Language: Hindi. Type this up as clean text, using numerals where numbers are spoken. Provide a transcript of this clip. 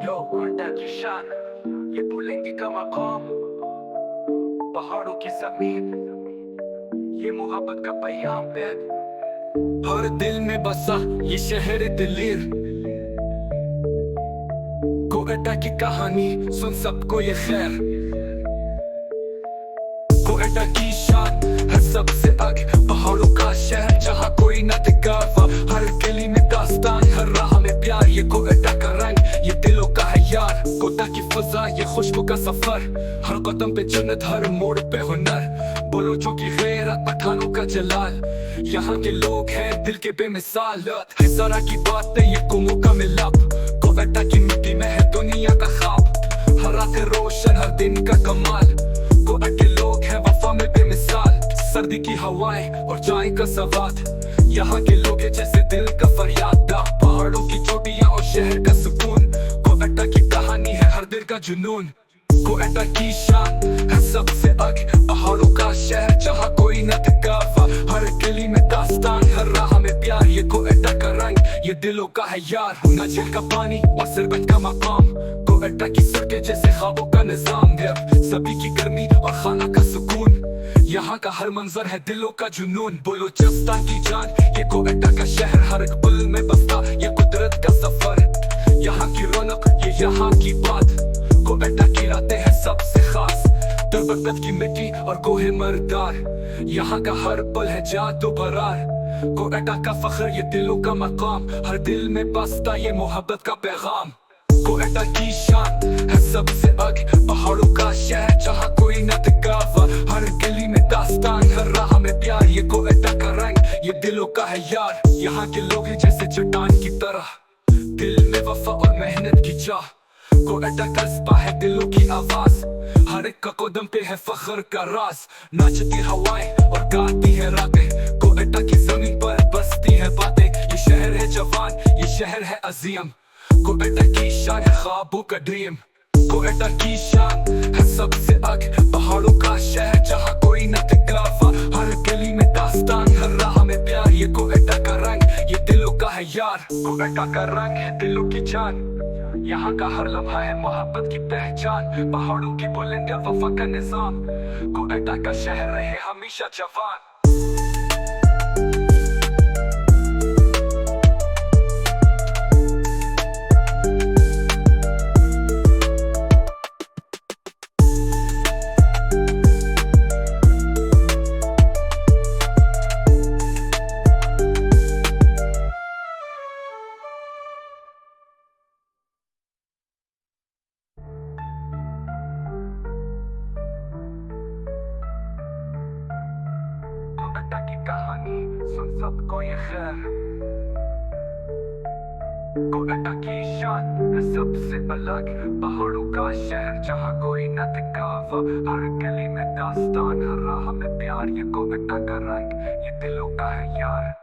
यो कोयटा की शान, ये बुलंदी का मकाम, पहाड़ों की जमीन, ये मोहब्बत का पैगाम पे हर दिल में बसा ये शहर दिलीर। कोयटा की कहानी सुन सबको ये खैर। कोयटा की शान है सबसे आगे, पहाड़ों का शहर जहाँ कोई न दिखावा। हर गली में दास्तान, हर राह में प्यार। ये कोयटा का रंग, ये दिलों का है यार। कोयटा की फजा, ये खुशबू का सफर। हर कदम पे जन्नत, हर मोड़ पे हुनर। बलोचों की गैरत, पठानों का जलाल। यहाँ के लोग हैं दिल के बेमिसाल। है जरा की बातें, ये कुमों का मिलाप। कोयटा की मिट्टी में है दुनिया का ख्वाब। हर रात है रोशन, हर दिन का कमाल। कोयटा के लोग हैं वफा में बेमिसाल। सर्दी की हवाएं और चाय का सवाद। यहाँ के लोग हैं जैसे दिल का फरियाद। पहाड़ों की चोटियां और शहर का सुकून। कोयटा की कहानी है हर दिल का जुनून। कोयटा की शान है सबसे आगे, पहाड़ों का शहर जहाँ कोई न दिखावा। हर गली में दास्तान, हर राह में प्यार। ये कोयटा का रंग, ये दिलों का है यार। ना झील का पानी और सरबत का मकाम। कोयटा की सड़कें जैसे ख्वाबों का निजाम। सभी की गर्मी और खाना का सुकून। यहाँ का हर मंजर है दिलों का जुनून। बलूचिस्तान की जान, ये कोयटा का शहर। हर एक पल में बसता ये कुदरत का सफर। यहाँ की रौनक, ये यहाँ की बात। कोयटा की रातें हैं सबसे खास। दरबकत की मिट्टी और गोहे मरदार। यहाँ का हर पल है जादू बरार। कोयटा का फख्र, ये दिलों का मकाम। हर दिल में बसता ये मोहब्बत का पैगाम। कोयटा की शान है सबसे आगे, पहाड़ों का शहर जहाँ कोई न दिखावा। हर गली में दास्तान, हर राह में प्यार। ये कोयटा का रंग, ये दिलों का है यार। यहाँ के लोग हैं जैसे चट्टान की तरह, दिल में वफा और मेहनत की चाह। कोयटा कस्बा है दिलों की आवाज। हर एक का कदम पे है फख्र का राज। नाचती हवाएं और गाती है रातें। कोयटा की जमीन पर बसती है बातें। ये शहर है जवान, ये शहर है अजीम। कोयटा की शान है ख्वाबों का ड्रीम। कोयटा की शान है सबसे आगे, पहाड़ों का शहर जहाँ कोई न दिखावा। हर गली में दास्तान, हर राह में प्यार। ये कोयटा का रंग, ये दिलों का है यार। कोयटा का रंग है दिलों की जान। यहाँ का हर लम्हा है मोहब्बत की पहचान। पहाड़ों की बुलंदियां, वफा का निजाम। कोयटा का शहर रहे हमेशा जवान। कोयटा की कहानी सुन सबको ये खैर। कोयटा की शान है सबसे अलग, पहाड़ों का शहर जहाँ कोई न दिखावा। हर गली में दास्तान, हर राह में प्यार। ये कोयटा का रंग, ये दिलों का है यार।